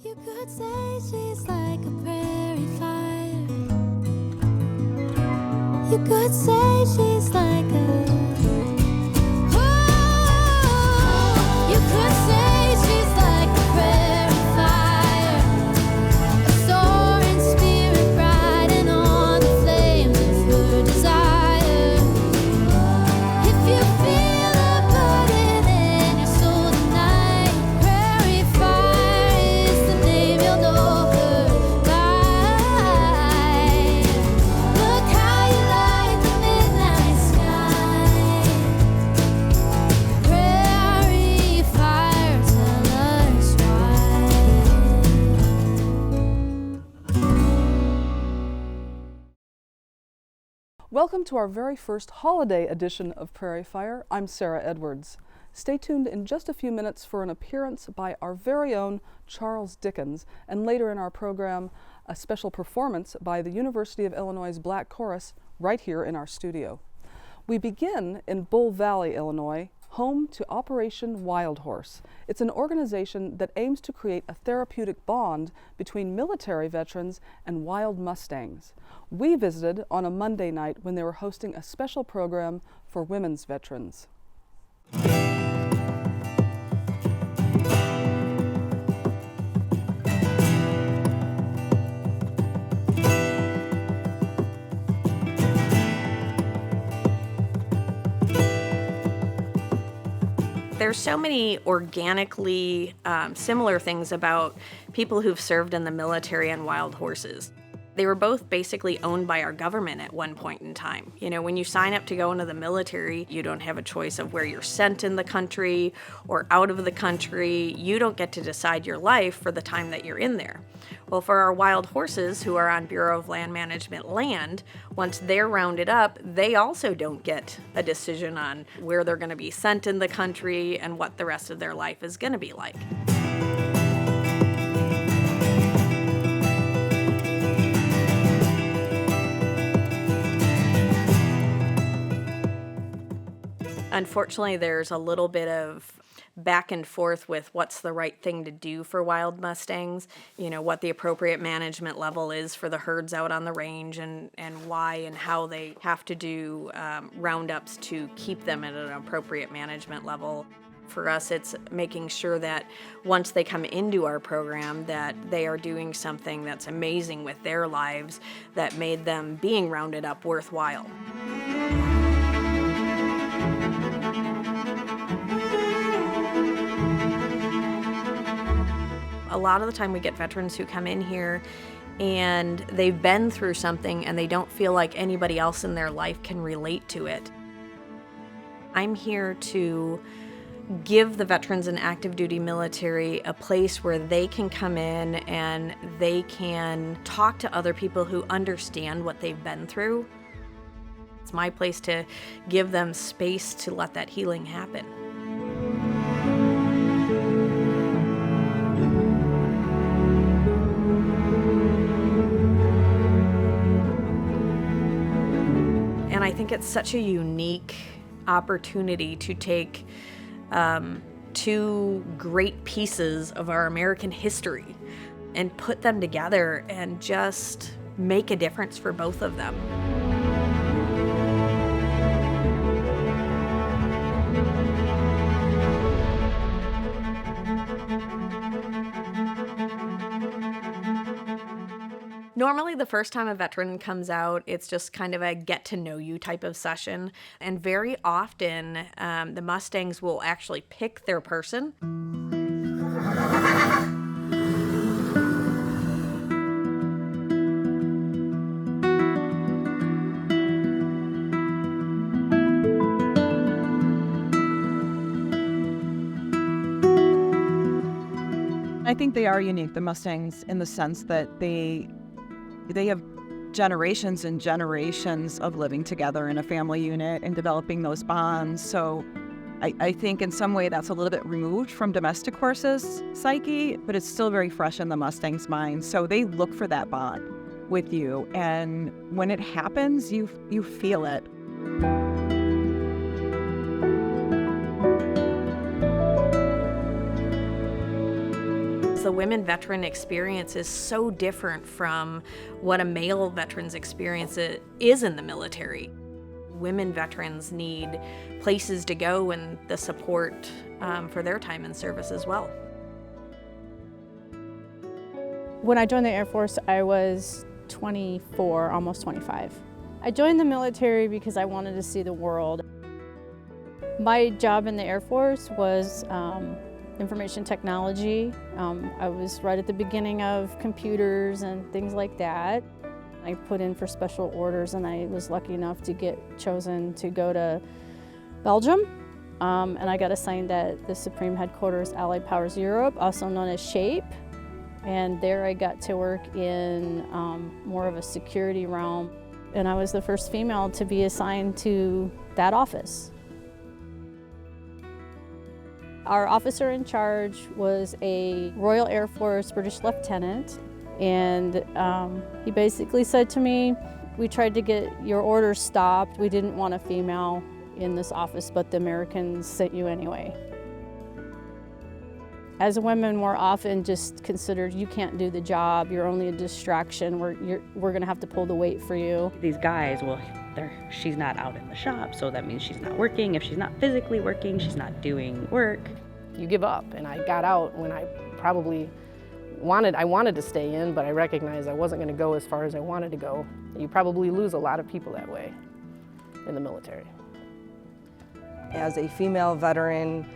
You could say she's like a prairie fire. You could say she's like a... Oh, you could say she's like a prairie fire. A soaring spirit riding on the flames of her desire. If you feel a burden in your soul tonight, prairie fire is the name you'll know her by. Look how you light the midnight sky. Prairie fire, tell us why. Welcome to our very first holiday edition of Prairie Fire. I'm Sarah Edwards. Stay tuned in just a few minutes for an appearance by our very own Charles Dickens, and later in our program, a special performance by the University of Illinois' Black Chorus right here in our studio. We begin in Bull Valley, Illinois, home to Operation Wild Horse. It's an organization that aims to create a therapeutic bond between military veterans and wild mustangs. We visited on a Monday night when they were hosting a special program for women's veterans. There's so many organically similar things about people who've served in the military and wild horses. They were both basically owned by our government at one point in time. You know, when you sign up to go into the military, you don't have a choice of where you're sent in the country or out of the country. You don't get to decide your life for the time that you're in there. Well, for our wild horses who are on Bureau of Land Management land, once they're rounded up, they also don't get a decision on where they're going to be sent in the country and what the rest of their life is going to be like. Unfortunately, there's a little bit of back and forth with what's the right thing to do for wild mustangs, you know, what the appropriate management level is for the herds out on the range, and why and how they have to do roundups to keep them at an appropriate management level. For us, it's making sure that once they come into our program that they are doing something that's amazing with their lives that made them being rounded up worthwhile. A lot of the time we get veterans who come in here and they've been through something and they don't feel like anybody else in their life can relate to it. I'm here to give the veterans in active duty military a place where they can come in and they can talk to other people who understand what they've been through. It's my place to give them space to let that healing happen. And I think it's such a unique opportunity to take two great pieces of our American history and put them together and just make a difference for both of them. Normally, the first time a veteran comes out, it's just kind of a get-to-know-you type of session. And very often, the Mustangs will actually pick their person. I think they are unique, the Mustangs, in the sense that they have generations and generations of living together in a family unit and developing those bonds. So I think in some way that's a little bit removed from domestic horses' psyche, but it's still very fresh in the Mustang's mind. So they look for that bond with you. And when it happens, you feel it. the the women veteran experience is so different from what a male veteran's experience is in the military. Women veterans need places to go and the support for their time in service as well. When I joined the Air Force, I was 24, almost 25. I joined the military because I wanted to see the world. My job in the Air Force was information technology. I was right at the beginning of computers and things like that. I put in for special orders and I was lucky enough to get chosen to go to Belgium. And I got assigned at the Supreme Headquarters Allied Powers Europe, also known as SHAPE. And there I got to work in more of a security realm. And I was the first female to be assigned to that office. Our officer in charge was a Royal Air Force British lieutenant. And he basically said to me, we tried to get your orders stopped. We didn't want a female in this office, but the Americans sent you anyway. As women, we're often just considered, you can't do the job, you're only a distraction, we're gonna have to pull the weight for you. These guys, well, she's not out in the shop, so that means she's not working. If she's not physically working, she's not doing work. You give up, and I got out when I probably wanted to stay in, but I recognized I wasn't gonna go as far as I wanted to go. You probably lose a lot of people that way in the military. As a female veteran,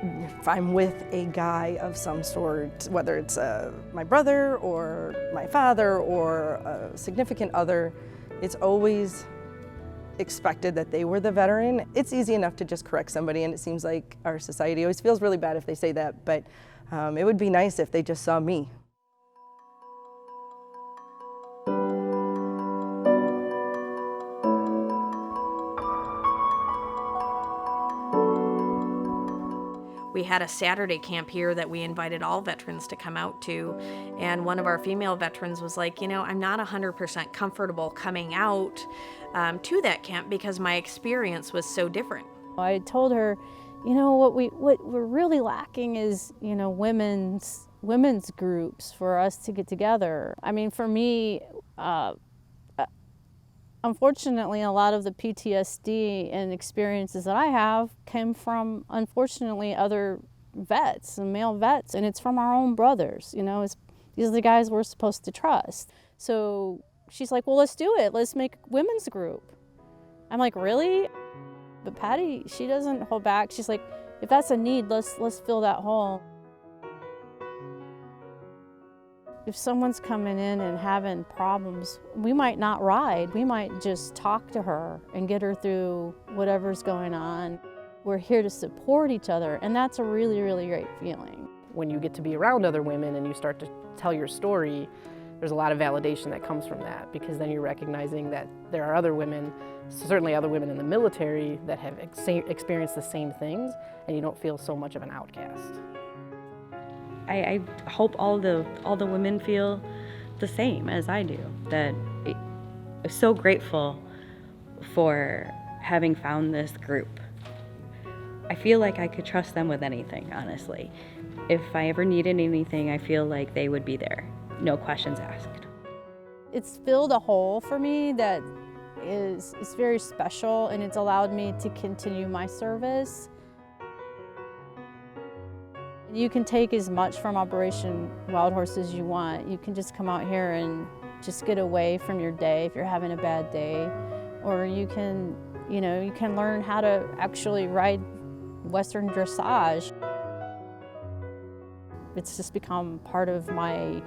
if I'm with a guy of some sort, whether it's my brother or my father or a significant other, it's always expected that they were the veteran. It's easy enough to just correct somebody, and it seems like our society always feels really bad if they say that, but it would be nice if they just saw me. We had a Saturday camp here that we invited all veterans to come out to, and one of our female veterans was like, you know, I'm not 100% comfortable coming out to that camp because my experience was so different. I told her, you know, what we're really lacking is, you know, women's groups for us to get together. I mean, for me, unfortunately, a lot of the PTSD and experiences that I have came from, unfortunately, other vets and male vets, and it's from our own brothers. You know, these are the guys we're supposed to trust. So she's like, well, let's do it. Let's make a women's group. I'm like, really? But Patty, she doesn't hold back. She's like, if that's a need, let's fill that hole. If someone's coming in and having problems, we might not ride. We might just talk to her and get her through whatever's going on. We're here to support each other, and that's a really, really great feeling. When you get to be around other women and you start to tell your story, there's a lot of validation that comes from that, because then you're recognizing that there are other women, certainly other women in the military, that have experienced the same things, and you don't feel so much of an outcast. I hope all the women feel the same as I do, that I'm so grateful for having found this group. I feel like I could trust them with anything, honestly. If I ever needed anything, I feel like they would be there, no questions asked. It's filled a hole for me that is very special, and it's allowed me to continue my service. You can take as much from Operation Wild Horse as you want. You can just come out here and just get away from your day if you're having a bad day. Or you can, you know, you can learn how to actually ride Western dressage. It's just become part of my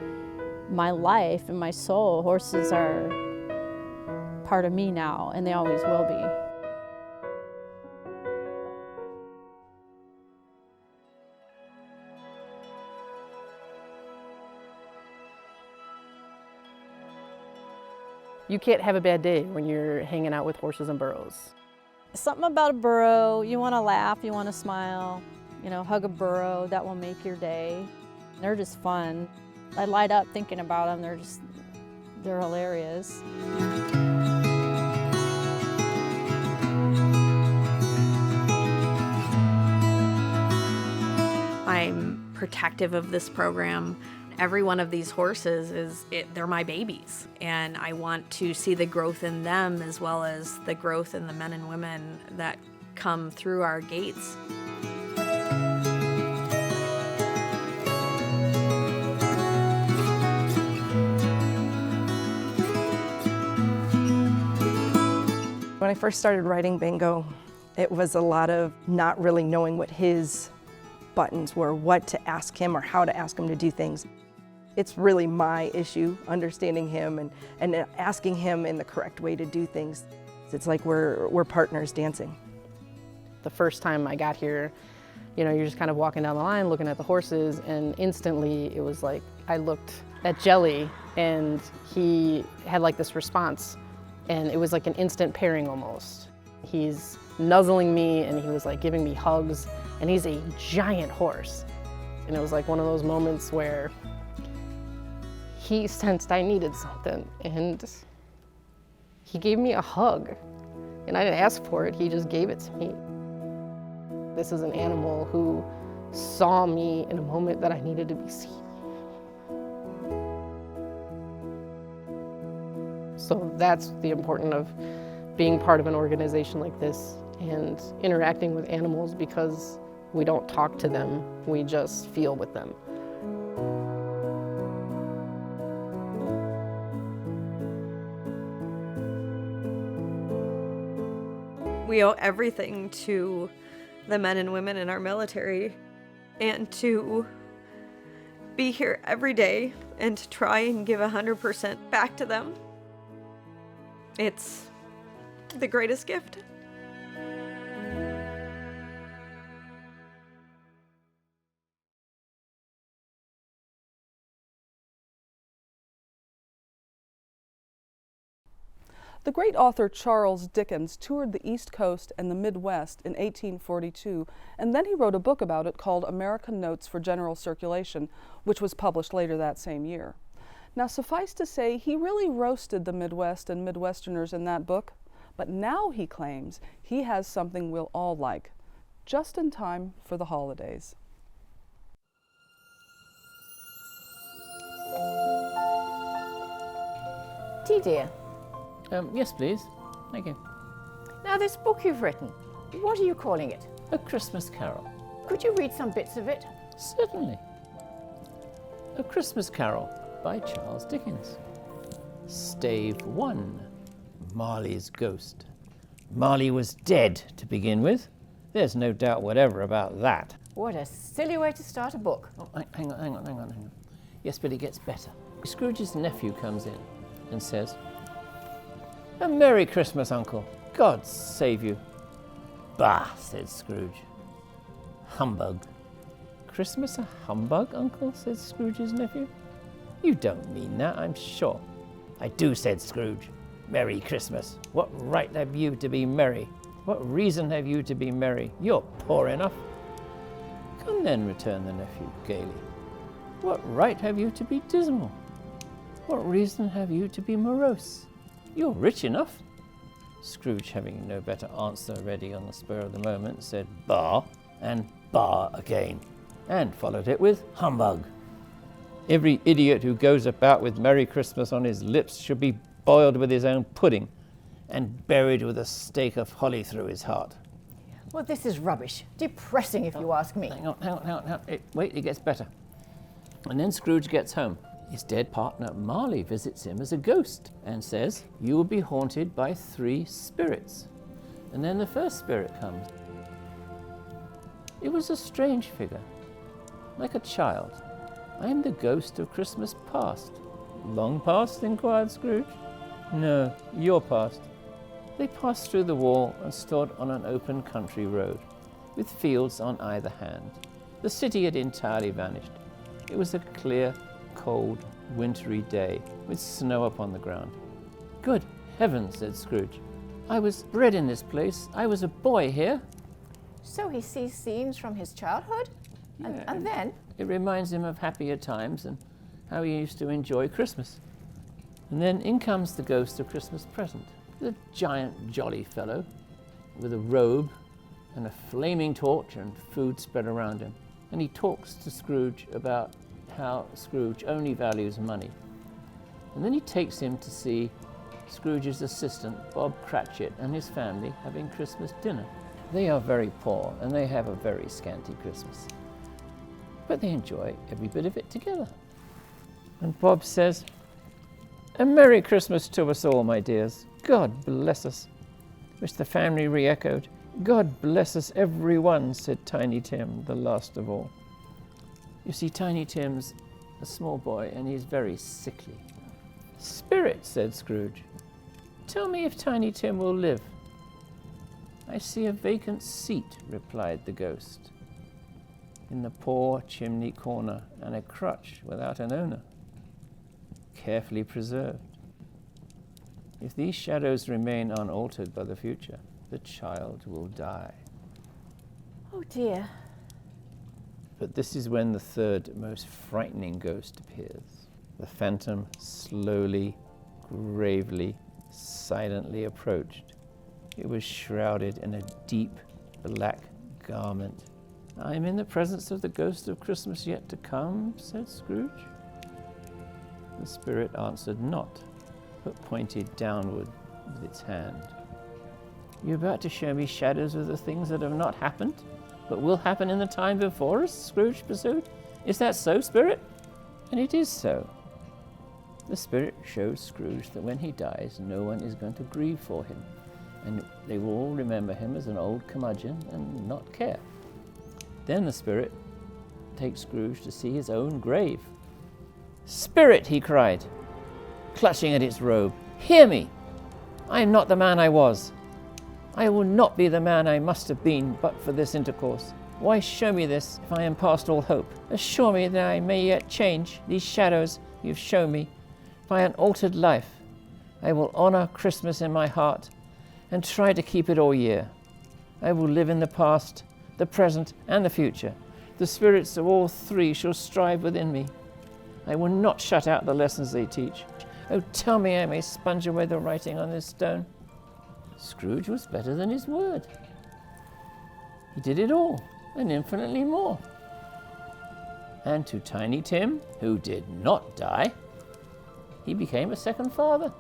life and my soul. Horses are part of me now, and they always will be. You can't have a bad day when you're hanging out with horses and burros. Something about a burro, you want to laugh, you want to smile, you know, hug a burro, that will make your day. They're just fun. I light up thinking about them, they're hilarious. I'm protective of this program. Every one of these horses they're my babies, and I want to see the growth in them as well as the growth in the men and women that come through our gates. When I first started writing Bingo, it was a lot of not really knowing what his buttons were, what to ask him or how to ask him to do things. It's really my issue, understanding him and asking him in the correct way to do things. It's like we're partners dancing. The first time I got here, you know, you're just kind of walking down the line looking at the horses, and instantly it was like I looked at Jelly and he had like this response, and it was like an instant pairing almost. He's nuzzling me and he was like giving me hugs, and he's a giant horse. And it was like one of those moments where he sensed I needed something and he gave me a hug. And I didn't ask for it, he just gave it to me. This is an animal who saw me in a moment that I needed to be seen. So that's the importance of being part of an organization like this and interacting with animals, because we don't talk to them, we just feel with them. We owe everything to the men and women in our military, and to be here every day and to try and give 100% back to them. It's the greatest gift. The great author Charles Dickens toured the East Coast and the Midwest in 1842, and then he wrote a book about it called American Notes for General Circulation, which was published later that same year. Now, suffice to say, he really roasted the Midwest and Midwesterners in that book, but now he claims he has something we'll all like, just in time for the holidays. Tea, dear. Yes, please. Thank you. Now, this book you've written, what are you calling it? A Christmas Carol. Could you read some bits of it? Certainly. A Christmas Carol by Charles Dickens. Stave 1. Marley's Ghost. Marley was dead to begin with. There's no doubt whatever about that. What a silly way to start a book. Oh, hang on. Yes, but it gets better. Scrooge's nephew comes in and says, "A Merry Christmas, Uncle. God save you." "Bah," said Scrooge. "Humbug." "Christmas a humbug, Uncle?" said Scrooge's nephew. "You don't mean that, I'm sure." "I do," said Scrooge. "Merry Christmas. What right have you to be merry? What reason have you to be merry? You're poor enough." "Come then," returned the nephew gaily. "What right have you to be dismal? What reason have you to be morose? You're rich enough." Scrooge, having no better answer ready on the spur of the moment, said "Bah," and "Bah" again, and followed it with "Humbug. Every idiot who goes about with Merry Christmas on his lips should be boiled with his own pudding and buried with a stake of holly through his heart." Well, this is rubbish. Depressing, if you ask me. Hang on. Wait, it gets better. And then Scrooge gets home. His dead partner, Marley, visits him as a ghost and says, "You will be haunted by 3 spirits. And then the first spirit comes. It was a strange figure, like a child. "I am the ghost of Christmas past." "Long past?" inquired Scrooge. "No, your past." They passed through the wall and stood on an open country road, with fields on either hand. The city had entirely vanished. It was a clear, cold, wintry day, with snow upon the ground. "Good heavens," said Scrooge. "I was bred in this place. I was a boy here." So he sees scenes from his childhood? And then? It reminds him of happier times and how he used to enjoy Christmas. And then in comes the ghost of Christmas present, the giant jolly fellow with a robe and a flaming torch and food spread around him. and he talks to Scrooge about how Scrooge only values money. And then he takes him to see Scrooge's assistant, Bob Cratchit, and his family having Christmas dinner. They are very poor and they have a very scanty Christmas, but they enjoy every bit of it together. And Bob says, "A Merry Christmas to us all, my dears. God bless us." Which the family re-echoed. "God bless us, everyone," said Tiny Tim, the last of all. You see, Tiny Tim's a small boy and he's very sickly. "Spirit," said Scrooge, "tell me if Tiny Tim will live." "I see a vacant seat," replied the ghost, "in the poor chimney corner, and a crutch without an owner, carefully preserved. If these shadows remain unaltered by the future, the child will die." Oh dear. But this is when the third most frightening ghost appears. The phantom slowly, gravely, silently approached. It was shrouded in a deep black garment. "I am in the presence of the ghost of Christmas yet to come," said Scrooge. The spirit answered not, but pointed downward with its hand. "You're about to show me shadows of the things that have not happened, but will happen in the time before us?" Scrooge pursued. "Is that so, Spirit?" And it is so. The Spirit showed Scrooge that when he dies, no one is going to grieve for him, and they will all remember him as an old curmudgeon and not care. Then the Spirit takes Scrooge to see his own grave. "Spirit," he cried, clutching at its robe, "hear me! I am not the man I was. I will not be the man I must have been but for this intercourse. Why show me this if I am past all hope? Assure me that I may yet change these shadows you've shown me by an altered life. I will honor Christmas in my heart and try to keep it all year. I will live in the past, the present, and the future. The spirits of all three shall strive within me. I will not shut out the lessons they teach. Oh, tell me I may sponge away the writing on this stone." Scrooge was better than his word. He did it all, and infinitely more. And to Tiny Tim, who did not die, he became a second father.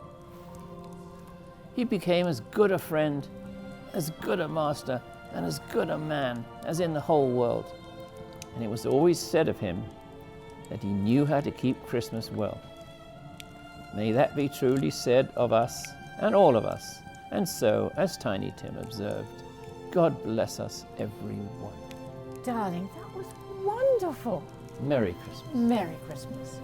He became as good a friend, as good a master, and as good a man as in the whole world. And it was always said of him that he knew how to keep Christmas well. May that be truly said of us and all of us. And so, as Tiny Tim observed, God bless us, everyone. Darling, that was wonderful. Merry Christmas. Merry Christmas.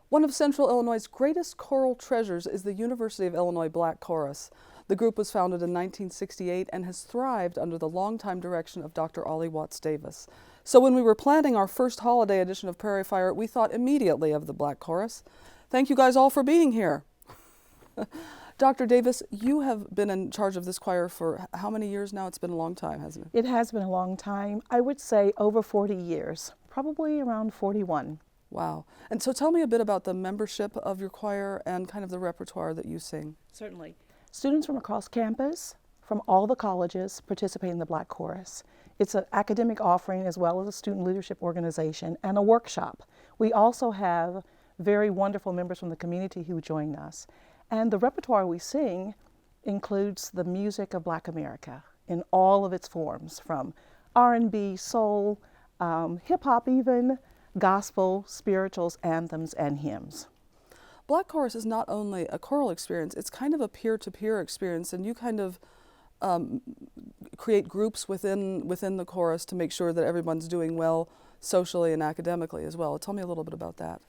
One of Central Illinois' greatest choral treasures is the University of Illinois Black Chorus. The group was founded in 1968 and has thrived under the longtime direction of Dr. Ollie Watts Davis. So when we were planning our first holiday edition of Prairie Fire, we thought immediately of the Black Chorus. Thank you guys all for being here. Dr. Davis, you have been in charge of this choir for how many years now? It's been a long time, hasn't it? It has been a long time. I would say over 40 years, probably around 41. Wow. And so tell me a bit about the membership of your choir and kind of the repertoire that you sing. Certainly. Students from across campus, from all the colleges, participate in the Black Chorus. It's an academic offering as well as a student leadership organization and a workshop. We also have very wonderful members from the community who join us. And the repertoire we sing includes the music of Black America in all of its forms, from R&B, soul, hip-hop even, gospel, spirituals, anthems, and hymns. Black Chorus is not only a choral experience, it's kind of a peer-to-peer experience, and you kind of create groups within the chorus to make sure that everyone's doing well socially and academically as well. Tell me a little bit about that.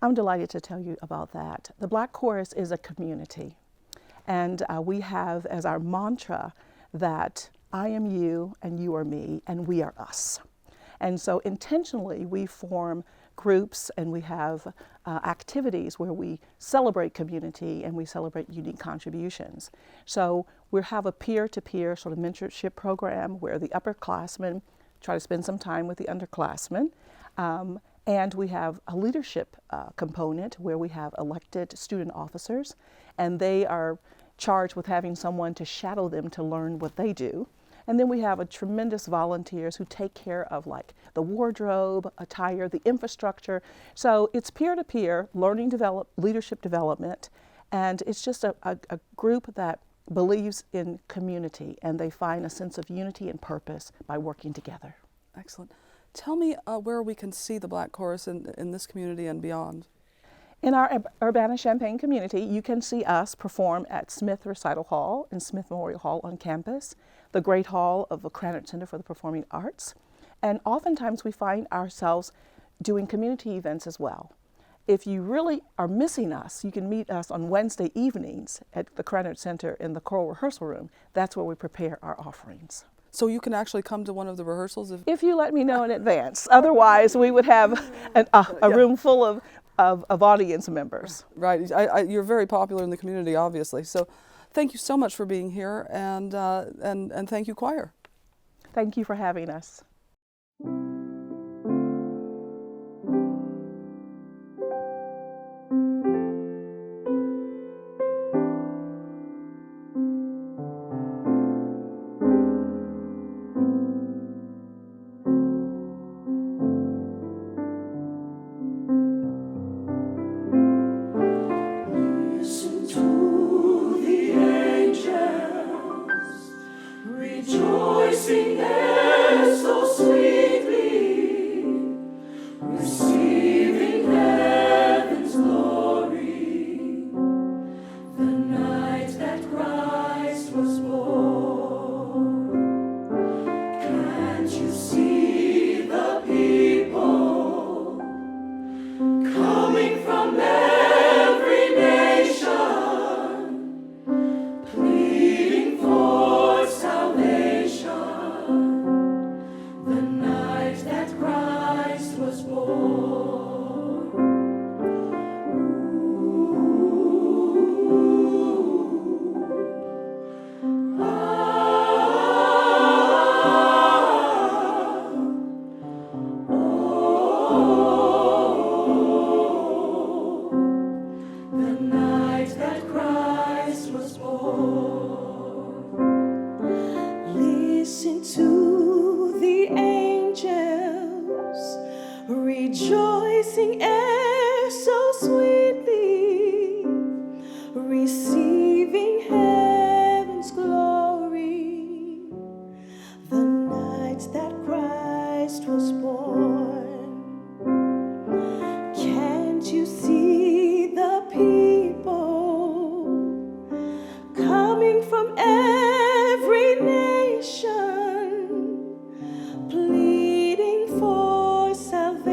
I'm delighted to tell you about that. The Black Chorus is a community, and we have as our mantra that I am you and you are me and we are us. And so intentionally we form groups and we have activities where we celebrate community and we celebrate unique contributions. So we have a peer-to-peer sort of mentorship program where the upperclassmen try to spend some time with the underclassmen. And we have a leadership component where we have elected student officers, and they are charged with having someone to shadow them to learn what they do. And then we have a tremendous volunteers who take care of like the wardrobe, attire, the infrastructure. So it's peer-to-peer leadership development, and it's just a group that believes in community, and they find a sense of unity and purpose by working together. Excellent. Tell me where we can see the Black Chorus in this community and beyond. In our Urbana-Champaign community, you can see us perform at Smith Recital Hall and Smith Memorial Hall on campus, the Great Hall of the Krannert Center for the Performing Arts, and oftentimes we find ourselves doing community events as well. If you really are missing us, you can meet us on Wednesday evenings at the Krannert Center in the choral rehearsal room. That's where we prepare our offerings. So you can actually come to one of the rehearsals? If you let me know in advance. Otherwise, we would have a room full of audience members. Right. You're very popular in the community, obviously. So thank you so much for being here, and thank you, choir. Thank you for having us. Rejoicing there so sweetly, receiving heaven's glory, the night that Christ was born. Can't you see the people coming from every nation, pleading for salvation, the night that Christ was born. Ooh. The night that Christ was born. Listen to the angels rejoicing ever so sweetly, receiving heaven's glory, the night that Christ was born. Can't you see the people coming from every nation, pleading for salvation,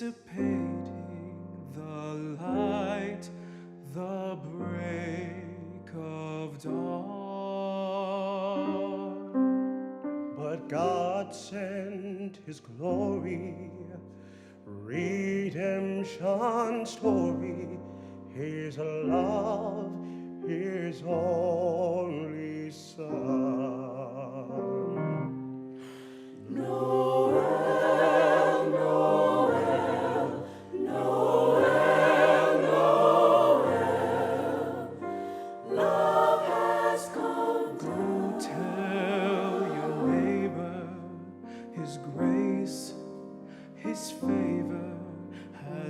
anticipating the light, the break of dawn. But God sent His glory, redemption story, His love, His only Son. Noel, Noel, Noel, Noel, love has come. Go tell your neighbor His grace, His favor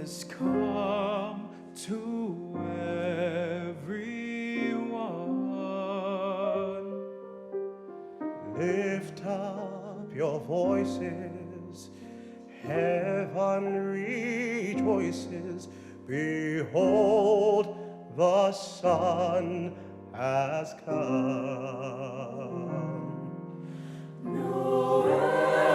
has come to everyone. Lift up your voices, heaven rejoices. Behold, the Son has come. Noel.